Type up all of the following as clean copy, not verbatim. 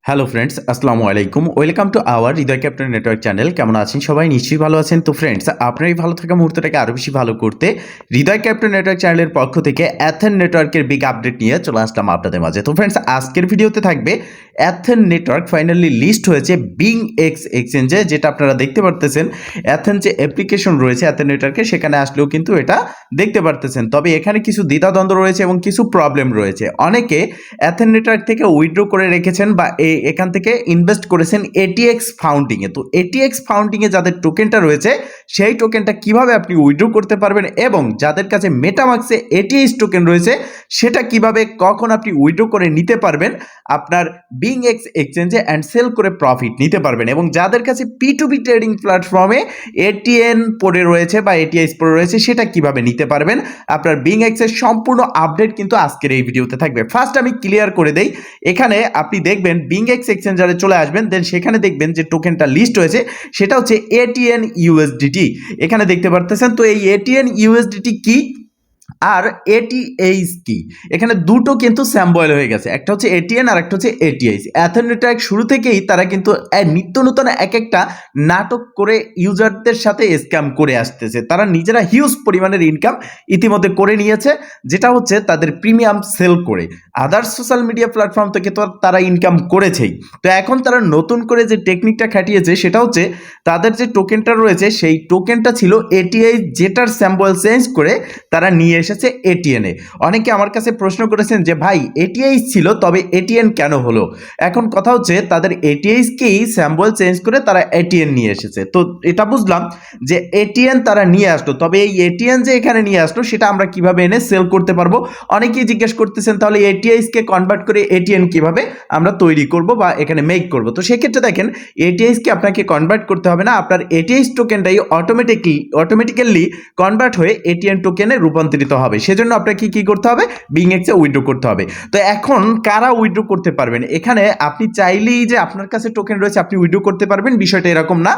Hello friends, আসসালামু আলাইকুম। Welcome to our Hridoy captain network channel. কেমন আছেন সবাই? নিশ্চয়ই ভালো আছেন। তো ফ্রেন্ডস, আপনার এই ভালো থাকা মুহূর্তটাকে আরও বেশি ভালো করতে হৃদয় ক্যাপ্টেন নেটওয়ার্ক চ্যানেলের পক্ষ থেকে অ্যাথেন নেটওয়ার্কের বিগ আপডেট নিয়ে চলে আসলাম আপনাদের মাঝে। তো ফ্রেন্ডস, আজকের ভিডিওতে থাকবে অ্যাথেন নেটওয়ার্ক ফাইনালি লিস্ট হয়েছে বিং এক্স এক্সচেঞ্জে, যেটা আপনারা দেখতে পারতেছেন। অ্যাথেন যে অ্যাপ্লিকেশন রয়েছে অ্যাথেন নেটওয়ার্কে, সেখানে আসলেও কিন্তু এটা দেখতে পারতেছেন। তবে এখানে কিছু দ্বিধাদ্বন্দ্ব রয়েছে এবং কিছু প্রবলেম রয়েছে। অনেকে অ্যাথেন নেটওয়ার্ক থেকে উইথড্র করে রেখেছেন বা এখান থেকে ইনভেস্ট করেছেন এটিএক্স ফাউন্ডিংয়ে। তো এটিএক্স ফাউন্ডিংয়ে যাদের টোকেনটা রয়েছে, সেই টোকেনটা কিভাবে আপনি উইথড্র করতে পারবেন এবং যাদের কাছে মেটামাক্সে এটিএক্স টোকেন রয়েছে, সেটা কিভাবে কখন আপনি উইথড্র করে নিতে পারবেন আপনার বিং এক্স এক্সচেঞ্জে অ্যান্ড সেল করে প্রফিট নিতে পারবেন। এবং যাদের কাছে পি2পি ট্রেডিং প্ল্যাটফর্মে এটিএন পড়ে রয়েছে বা এটিএক্স পড়ে রয়েছে, সেটা কিভাবে নিতে পারবেন আপনার বিং এক্সের সম্পূর্ণ আপডেট কিন্তু আজকের এই ভিডিওতে থাকবে। ফার্স্ট আমি ক্লিয়ার করে দেই, এখানে আপনি দেখবেন বিং এক্স এক্সচেঞ্জারে চলে আসবেন, দেন সেখানে দেখবেন যে টোকেনটা লিস্ট হয়েছে, সেটা হচ্ছে এটিএন ইউএসডিটি। এখানে দেখতে পারতেছেন। তো এই এটিএন ইউএসডিটি কি আর এটিএইচ কি, এখানে দুটো কিন্তু স্যাম্বয়েল হয়ে গেছে, একটা হচ্ছে এটিএন আর একটা হচ্ছে এটিএইচ। অ্যাথেন নেটওয়ার্ক শুরু থেকেই তারা কিন্তু নিত্য নতুন এক একটা নাটক করে ইউজারদের সাথে স্ক্যাম করে আসতেছে। তারা নিজেরা হিউজ পরিমাণের ইনকাম ইতিমধ্যে করে নিয়েছে, যেটা হচ্ছে তাদের প্রিমিয়াম সেল করে। আদার্স সোশ্যাল মিডিয়া প্ল্যাটফর্ম থেকে তো তারা ইনকাম করেছেই। তো এখন তারা নতুন করে যে টেকনিকটা খাটিয়েছে, সেটা হচ্ছে তাদের যে টোকেনটা রয়েছে, সেই টোকেনটা ছিল এটিএইচ, যেটার স্যাম্বল চেঞ্জ করে তারা নিয়ে এসেছে এটিএনে। অনেকে আমার কাছে প্রশ্ন করেছেন যে ভাই, এটিএইচ ছিল তবে এটিএন কেন হলো? এখন কথা হচ্ছে তাদের এটিএইচকেই স্যাম্বল চেঞ্জ করে তারা এটিএন নিয়ে এসেছে। তো এটা বুঝলাম যে এটিএন তারা নিয়ে আসলো, তবে এই এটিএন যে এখানে নিয়ে আসলো, সেটা আমরা কিভাবে এনে সেল করতে পারবো? অনেকেই জিজ্ঞেস করতেছেন তাহলে এটিএইচকে কনভার্ট করে এটিএন কিভাবে আমরা তৈরি করব বা এখানে মেক করব। তো সেক্ষেত্রে দেখেন, এটিএইচকে আপনাকে কনভার্ট করতে হবে না, আপনার এটিএইচ টোকেনটাই অটোমেটিক্যালি কনভার্ট হয়ে এটিএন টোকেনে রূপান্তরিত হবে। সেজন্য আপনাকে কি করতে হবে? বিং এক্সে উইথড্র করতে হবে। তো এখন কারা উইথড্র করতে পারবেন? এখানে আপনি চাইলেই যে আপনার কাছে টোকেন রয়েছে আপনি উইথড্র করতে পারবেন, বিষয়টা এরকম না।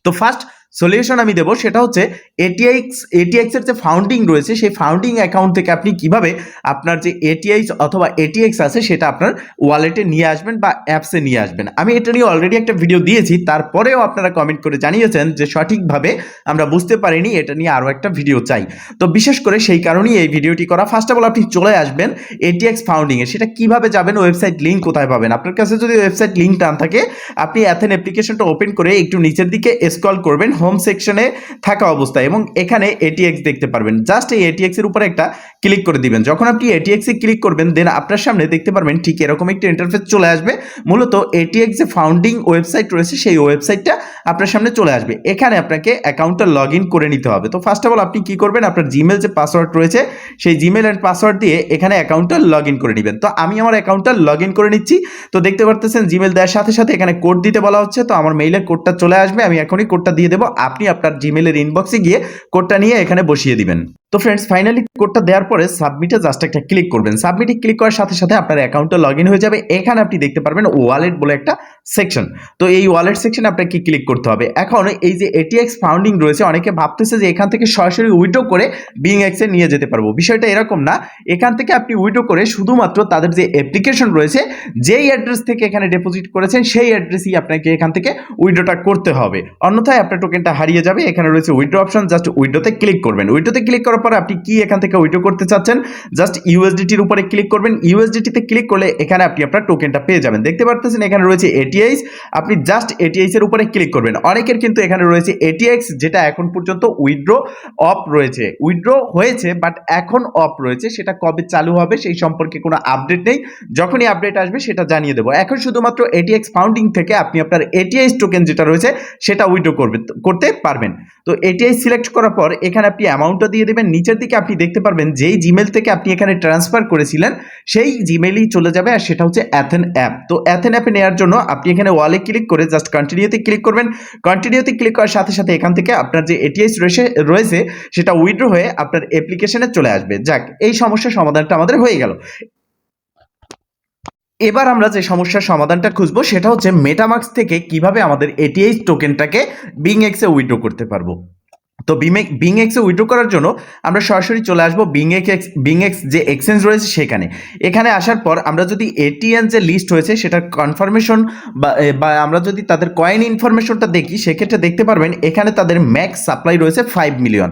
তো ফার্স্ট সলিউশন আমি দেবো, সেটা হচ্ছে এটিএক্স এর যে ফাউন্ডিং রয়েছে, সেই ফাউন্ডিং অ্যাকাউন্ট থেকে আপনি কিভাবে আপনার যে এটিএইচ অথবা এটিএক্স আছে, সেটা আপনার ওয়ালেটে নিয়ে আসবেন বা অ্যাপসে নিয়ে আসবেন। আমি এটা নিয়ে অলরেডি একটা ভিডিও দিয়েছি, তারপরেও আপনারা কমেন্ট করে জানিয়েছেন যে সঠিকভাবে আমরা বুঝতে পারিনি, এটা নিয়ে আরও একটা ভিডিও চাই। তো বিশেষ করে সেই কারণেই এই ভিডিওটি করা। ফার্স্ট অফ অল আপনি চলে আসবেন এটিএক্স ফাউন্ডিংয়ে। সেটা কিভাবে যাবেন? ওয়েবসাইট লিঙ্ক কোথায় পাবেন? আপনার কাছে যদি ওয়েবসাইট লিঙ্ক না থাকে, আপনি অ্যাথেন অ্যাপ্লিকেশনটা ওপেন করে একটু নিচের দিকে স্ক্রল করবেন হোম সেকশনে থাকা অবস্থায়, এবং এখানে এটিএক্স দেখতে পারবেন। জাস্ট এই এটিএক্স এর উপরে একটা ক্লিক করে দিবেন। যখন আপনি এটিএক্স এ ক্লিক করবেন, দেন আপনার সামনে দেখতে পারবেন ঠিক এরকম একটা ইন্টারফেস চলে আসবে। মূলত এটিএক্স যে ফাউন্ডিং ওয়েবসাইট রয়েছে, সেই ওয়েবসাইটটা আপনার সামনে চলে আসবে। এখানে আপনাকে অ্যাকাউন্টটা লগ ইন করে নিতে হবে। তো ফার্স্ট অফ অল আপনি কি করবেন? আপনার জিমেল যে পাসওয়ার্ড রয়েছে, সেই জিমেল অ্যান্ড পাসওয়ার্ড দিয়ে এখানে অ্যাকাউন্টটা লগ ইন করে নেবেন। তো আমি আমার অ্যাকাউন্টটা লগ ইন করে নিচ্ছি। তো দেখতে পারতেছেন জিমেল দেওয়ার সাথে সাথে এখানে কোড দিতে বলা হচ্ছে। তো আমার মেইলের কোডটা চলে আসবে, আমি এখনই কোডটা দিয়ে দেবো। আপনি আপনার জিমেলের ইনবক্সে গিয়ে কোডটা নিয়ে এখানে বসিয়ে দিবেন। তো ফ্রেন্ডস, ফাইনালি কোডটা দেওয়ার পরে সাবমিটে জাস্ট একটা ক্লিক করবেন। সাবমিটে ক্লিক করার সাথে সাথে আপনার অ্যাকাউন্টটা লগ ইন হয়ে যাবে। এখানে আপনি দেখতে পারবেন ওয়ালেট বলে একটা সেকশন। তো এই ওয়ালেট সেকশনে আপনাকে ক্লিক করতে হবে। এখন এই যে এটিএক্স ফাউন্ডিং রয়েছে, অনেকে ভাবতেছে যে এখান থেকে সরাসরি উইথড্র করে বিং এক্সে নিয়ে যেতে পারবো। বিষয়টা এরকম না। এখান থেকে আপনি উইথড্র করে শুধুমাত্র তাদের যে অ্যাপ্লিকেশন রয়েছে, যেই অ্যাড্রেস থেকে এখানে ডিপোজিট করেছেন, সেই অ্যাড্রেসই আপনাকে এখান থেকে উইথড্রটা করতে হবে, অন্যথায় আপনার টোকেনটা হারিয়ে যাবে। এখানে রয়েছে উইথড্র অপশন, জাস্ট উইথড্রতে ক্লিক করবেন। উইথড্রতে ক্লিক করার পর আপনি কি এখান থেকে উইথড্র করতে চাচ্ছেন, জাস্ট ইউএসডিটির উপরে ক্লিক করবেন। ইউএসডিটিতে ক্লিক করলে এখানে আপনি আপনার টোকেনটা পেয়ে যাবেন। দেখতে পারতেছেন এখানে রয়েছে এটিএইচ, আপনি জাস্ট এটিএইচ এর উপরে ক্লিক করবেন। অনেকের কিন্তু এখানে রয়েছে এটিএক্স, যেটা এখন পর্যন্ত উইথড্র অফ রয়েছে। উইথড্র হয়েছে বাট এখন অফ রয়েছে, সেটা কবে চালু হবে সেই সম্পর্কে কোনো আপডেট নেই। যখনই আপডেট আসবে সেটা জানিয়ে দেবো। এখন শুধুমাত্র এটিএক্স ফাউন্ডিং থেকে আপনি আপনার এটিএইচ টোকেন যেটা রয়েছে, সেটা উইথড্র করতে পারবেন। তো এটিআই সিলেক্ট করার পর এখানে আপনি অ্যামাউন্টটা দিয়ে দেবেন। নিচের দিকে আপনি দেখতে পারবেন যেই জিমেল থেকে আপনি এখানে ট্রান্সফার করেছিলেন, সেই জিমেলই চলে যাবে, আর সেটা হচ্ছে অ্যাথেন অ্যাপ। তো অ্যাথেন অ্যাপে নেওয়ার জন্য আপনি এখানে ওয়ালে ক্লিক করে জাস্ট কন্টিনিউতে ক্লিক করবেন। কন্টিনিউতে ক্লিক করার সাথে সাথে এখান থেকে আপনার যে এটিএস রয়েছে, সেটা উইথড্র হয়ে আপনার অ্যাপ্লিকেশনে চলে আসবে। যাক, এই সমস্যার সমাধানটা আমাদের হয়ে গেল। এবার আমরা যে সমস্যার সমাধানটা খুঁজবো, সেটা হচ্ছে মেটামাক্স থেকে কিভাবে আমাদের এটিএইচ টোকেনটাকে বিং এক্সে উইথড্র করতে পারবো। তো বিংএক্সে উইথড্র করার জন্য আমরা সরাসরি চলে আসবো বিংএক্স যে এক্সচেঞ্জ রয়েছে সেখানে। এখানে আসার পর আমরা যদি এটিএন যে লিস্ট হয়েছে সেটার কনফার্মেশন বা আমরা যদি তাদের কয়েন ইনফরমেশনটা দেখি, সেক্ষেত্রে দেখতে পারবেন এখানে তাদের ম্যাক্স সাপ্লাই রয়েছে 5 মিলিয়ন।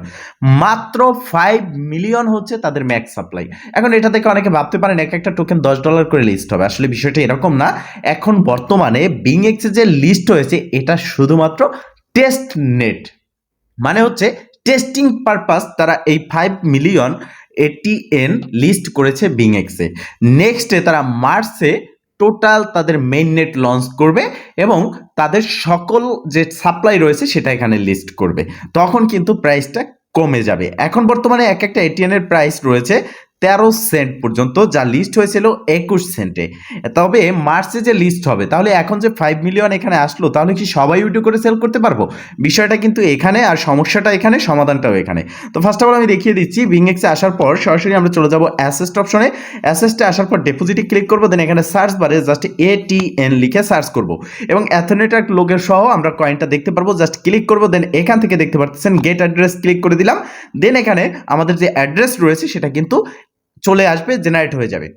মাত্র 5 মিলিয়ন হচ্ছে তাদের ম্যাক্স সাপ্লাই। এখন এটা থেকে অনেকে ভাবতে পারেন এক একটা টোকেন $10 করে লিস্ট হবে। আসলে বিষয়টা এরকম না। এখন বর্তমানে বিংএক্সে যে লিস্ট হয়েছে এটা শুধুমাত্র টেস্ট নেট, মানে হচ্ছে টেস্টিং পারপাস তারা এই 5 মিলিয়ন এটিএন লিস্ট করেছে বিংএক্সে। নেক্সটে তারা মার্চে টোটাল তাদের মেইন নেট লঞ্চ করবে এবং তাদের সকল যে সাপ্লাই রয়েছে সেটা এখানে লিস্ট করবে। তখন কিন্তু প্রাইসটা কমে যাবে। এখন বর্তমানে এক একটা এটিএন এর প্রাইস রয়েছে 13 সেন্ট পর্যন্ত, যা লিস্ট হয়েছিল 21 সেন্টে। তবে মার্চে যে লিস্ট হবে, তাহলে এখন যে 5 মিলিয়ন এখানে আসলো, তাহলে কি সবাই উইথড্র করে সেল করতে পারবো? বিষয়টা কিন্তু এখানে, আর সমস্যাটা এখানে, সমাধানটাও এখানে। তো ফার্স্ট অফ অল আমি দেখিয়ে দিচ্ছি। বিংএক্সে আসার পর সরাসরি আমরা চলে যাব অ্যাসেস্ট অপশনে। অ্যাসেস্টে আসার পর ডেপোজিটে ক্লিক করবো, দেন এখানে সার্চ বারে জাস্ট এটিএন লিখে সার্চ করব এবং অ্যাথেনেটার লোগের সহ আমরা কয়েনটা দেখতে পারবো। জাস্ট ক্লিক করবো, দেন এখান থেকে দেখতে পাচ্ছেন গেট অ্যাড্রেস ক্লিক করে দিলাম। দেন এখানে আমাদের যে অ্যাড্রেস রয়েছে সেটা কিন্তু চলে আসবে, জেনারেট হয়ে যাবে।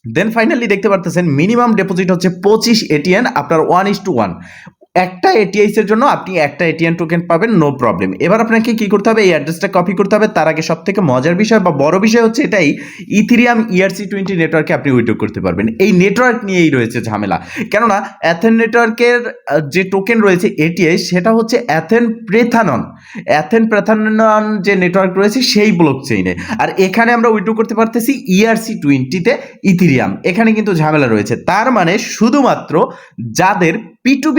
দেন ফাইনালি দেখতে পারতেছেন মিনিমাম ডিপোজিট হচ্ছে 25 এটিএন, আপনার 1:1। একটা এটিএস এর জন্য আপনি একটা এটিএন টোকেন পাবেন, নো প্রবলেম। এবার আপনাকে কি করতে হবে, এই অ্যাড্রেসটা কপি করতে হবে। তার আগে সবথেকে মজার বিষয় বা বড় বিষয় হচ্ছে এটাই, ইথেরিয়াম ERC20 নেটওয়ার্কে আপনি উইথড্র করতে পারবেন। এই নেটওয়ার্ক নিয়েই রয়েছে ঝামেলা, কেননা অ্যাথেন নেটওয়ার্কের যে টোকেন রয়েছে এটিএস, সেটা হচ্ছে অ্যাথেন প্রেথানন যে নেটওয়ার্ক রয়েছে সেই ব্লক চেইনে। আর এখানে আমরা উইথড্র করতে পারতেছি ERC20-তে ইথেরিয়াম। এখানে কিন্তু ঝামেলা রয়েছে। তার মানে শুধুমাত্র যাদের P2P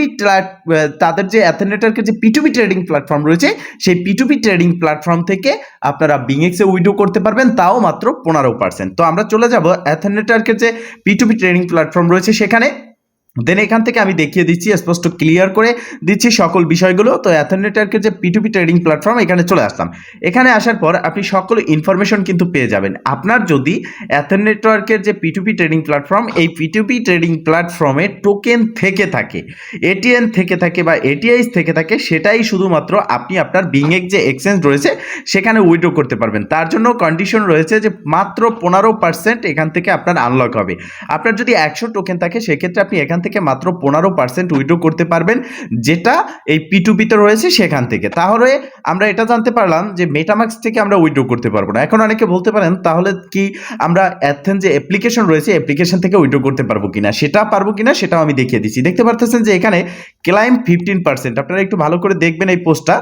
তাদের যে অ্যাথেন নেটওয়ার্কের যে P2P ট্রেডিং প্ল্যাটফর্ম রয়েছে, সেই P2P ট্রেডিং প্ল্যাটফর্ম থেকে আপনারা বিংএক্সে উইথড্র করতে পারবেন, তাও মাত্র 15%। তো আমরা চলে যাব অ্যাথেন নেটওয়ার্কের যে P2P ট্রেডিং প্ল্যাটফর্ম রয়েছে সেখানে। দেন এখান থেকে আমি দেখিয়ে দিচ্ছি, স্পষ্ট ক্লিয়ার করে দিচ্ছি সকল বিষয়গুলো। তো অ্যাথেন নেটওয়ার্কের যে P2P ট্রেডিং প্ল্যাটফর্ম, এখানে চলে আসলাম। এখানে আসার পর আপনি সকল ইনফরমেশন কিন্তু পেয়ে যাবেন। আপনার যদি অ্যাথেন নেটওয়ার্কের যে P2P ট্রেডিং প্ল্যাটফর্ম, এই P2P ট্রেডিং প্ল্যাটফর্মে টোকেন থেকে থাকে, এটিএন থেকে থাকে বা এটিআইস থেকে থাকে, সেটাই শুধুমাত্র আপনি আপনার বিংএক্স যে এক্সচেঞ্জ রয়েছে সেখানে উইথড্র করতে পারবেন। তার জন্য কন্ডিশন রয়েছে যে মাত্র 15% এখান থেকে আপনার আনলক হবে। আপনার যদি 100 টোকেন থাকে, সেক্ষেত্রে আপনি এখান থেকে মাত্র 15% উইথড্র করতে পারবেন, যেটা এই P2P-তে রয়েছে সেখান থেকে। তাহলে আমরা এটা জানতে পারলাম যে মেটামাক্স থেকে আমরা উইথড্র করতে পারবো না। এখন অনেকে বলতে পারেন তাহলে কি আমরা অ্যাথেন যে অ্যাপ্লিকেশন রয়েছে, অ্যাপ্লিকেশন থেকে উইথড্র করতে পারবো কিনা, সেটা পারবো কিনা সেটাও আমি দেখিয়ে দিচ্ছি। দেখতে পারতেছেন যে এখানে ক্লাইম 15%, আপনারা একটু ভালো করে দেখবেন এই পোস্টটা।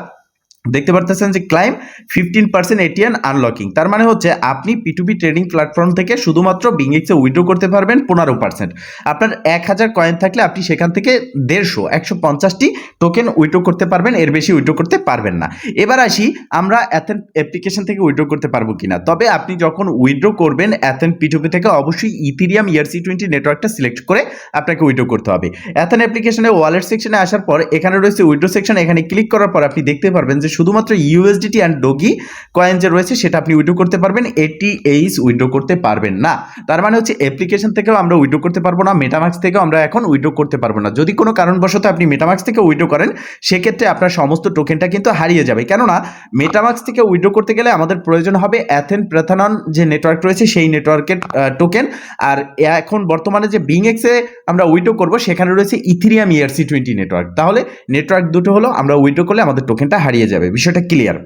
দেখতে পারতেছেন যে ক্লাইম 15% এটিএন আনলকিং। তার মানে হচ্ছে আপনি P2P ট্রেডিং প্ল্যাটফর্ম থেকে শুধুমাত্র বিংএক্সে উইথড্র করতে পারবেন 15%। আপনার 1000 কয়েন থাকলে আপনি সেখান থেকে 150টি টোকেন উইথড্র করতে পারবেন, এর বেশি উইথড্র করতে পারবেন না। এবার আসি আমরা অ্যাথেন অ্যাপ্লিকেশন থেকে উইথড্র করতে পারবো কিনা। তবে আপনি যখন উইথড্র করবেন অ্যাথেন P2P থেকে, অবশ্যই ইথেরিয়াম ERC20 নেটওয়ার্কটা সিলেক্ট করে আপনাকে উইথড্র করতে হবে। অ্যাথেন অ্যাপ্লিকেশনে ওয়ালেট সেকশনে আসার পর এখানে রয়েছে উইথড্র সেকশন। এখানে ক্লিক করার পর আপনি দেখতে পারবেন যে শুধুমাত্র USDT অ্যান্ড ডগি কয়েন যে রয়েছে সেটা আপনি উইথড্র করতে পারবেন, এটিএইচ উইথড্র করতে পারবেন না। তার মানে হচ্ছে অ্যাপ্লিকেশন থেকেও আমরা উইথড্র করতে পারবো না, মেটামাক্স থেকেও আমরা এখন উইথড্র করতে পারবো না। যদি কোনো কারণবশত আপনি মেটামাক্স থেকে উইথড্র করেন, সেক্ষেত্রে আপনার সমস্ত টোকেনটা কিন্তু হারিয়ে যাবে। কেননা মেটামাক্স থেকে উইথড্র করতে গেলে আমাদের প্রয়োজন হবে অ্যাথেন প্রেথানন যে নেটওয়ার্ক রয়েছে সেই নেটওয়ার্কের টোকেন। আর এখন বর্তমানে যে বিংএক্সে আমরা উইথড্র করবো সেখানে রয়েছে ইথেরিয়াম ERC20 নেটওয়ার্ক। তাহলে নেটওয়ার্ক দুটো হলো, আমরা উইথড্র করলে আমাদের টোকেনটা হারিয়ে যাবে। বিষয়টা ক্লিয়ার?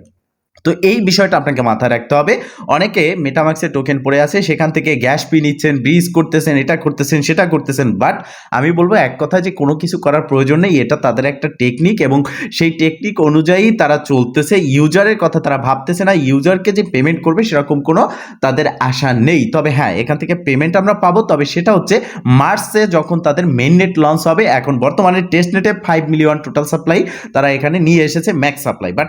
তো এই বিষয়টা আপনাকে মাথায় রাখতে হবে। অনেকে মেটামাক্সের টোকেন পড়ে আছে, সেখান থেকে গ্যাস পি নিচ্ছেন, ব্রিজ করতেছেন, এটা করতেছেন, সেটা করতেছেন। বাট আমি বলবো এক কথা, যে কোনো কিছু করার প্রয়োজন নেই। এটা তাদের একটা টেকনিক এবং সেই টেকনিক অনুযায়ী তারা চলতেছে। ইউজারের কথা তারা ভাবতেছে না, ইউজারকে যে পেমেন্ট করবে সেরকম কোনো তাদের আশা নেই। তবে হ্যাঁ, এখান থেকে পেমেন্ট আমরা পাবো, তবে সেটা হচ্ছে মার্চে যখন তাদের মেইন নেট লঞ্চ হবে। এখন বর্তমানে টেস্ট নেটে 5 মিলিয়ন টোটাল সাপ্লাই তারা এখানে নিয়ে এসেছে ম্যাক্স সাপ্লাই, বাট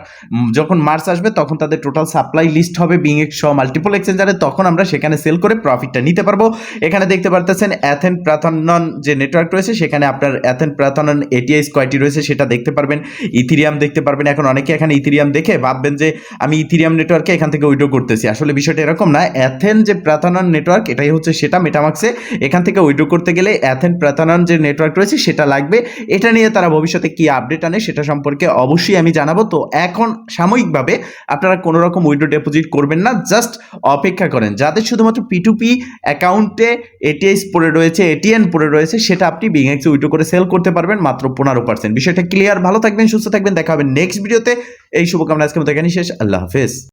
যখন মার্চ আসবে তখন তখন তাদের টোটাল সাপ্লাই লিস্ট হবে বিংএক্স সহ মাল্টিপল এক্সচেঞ্জারে, তখন আমরা সেখানে সেল করে প্রফিটটা নিতে পারবো। এখানে দেখতে পারতেছেন অ্যাথেন প্রাথনন যে নেটওয়ার্ক রয়েছে সেখানে আপনার অ্যাথেন প্রাথনন এটিআইস কয়টি রয়েছে সেটা দেখতে পারবেন, ইথিরিয়াম দেখতে পারবেন। এখন অনেকে এখানে ইথিরিয়াম দেখে ভাববেন যে আমি ইথিরিয়াম নেটওয়ার্কে এখান থেকে উইথড্র করতেছি, আসলে বিষয়টা এরকম না। অ্যাথেন যে প্রাথনন নেটওয়ার্ক এটাই হচ্ছে সেটা মেটামাক্সে, এখান থেকে উইথড্র করতে গেলে অ্যাথেন প্রাথনন যে নেটওয়ার্ক রয়েছে সেটা লাগবে। এটা নিয়ে তারা ভবিষ্যতে কি আপডেট আনে সেটা সম্পর্কে অবশ্যই আমি জানাবো। তো এখন সাময়িকভাবে আপনারা কোনো রকম উইথড্র ডিপোজিট করবেন না, জাস্ট অপেক্ষা করেন। যাদের শুধুমাত্র P2P অ্যাকাউন্টে এটিএস পড়ে রয়েছে, এটিএন পড়ে রয়েছে, সেটা আপনি বিংএক্সে উইথড্র করে সেল করতে পারবেন মাত্র 15%। বিষয়টা ক্লিয়ার। ভালো থাকবেন, সুস্থ থাকবেন, দেখা হবে নেক্সট ভিডিওতে। এই শুভকামনা আজকের মতো এখানেই শেষ। আল্লাহ হাফেজ।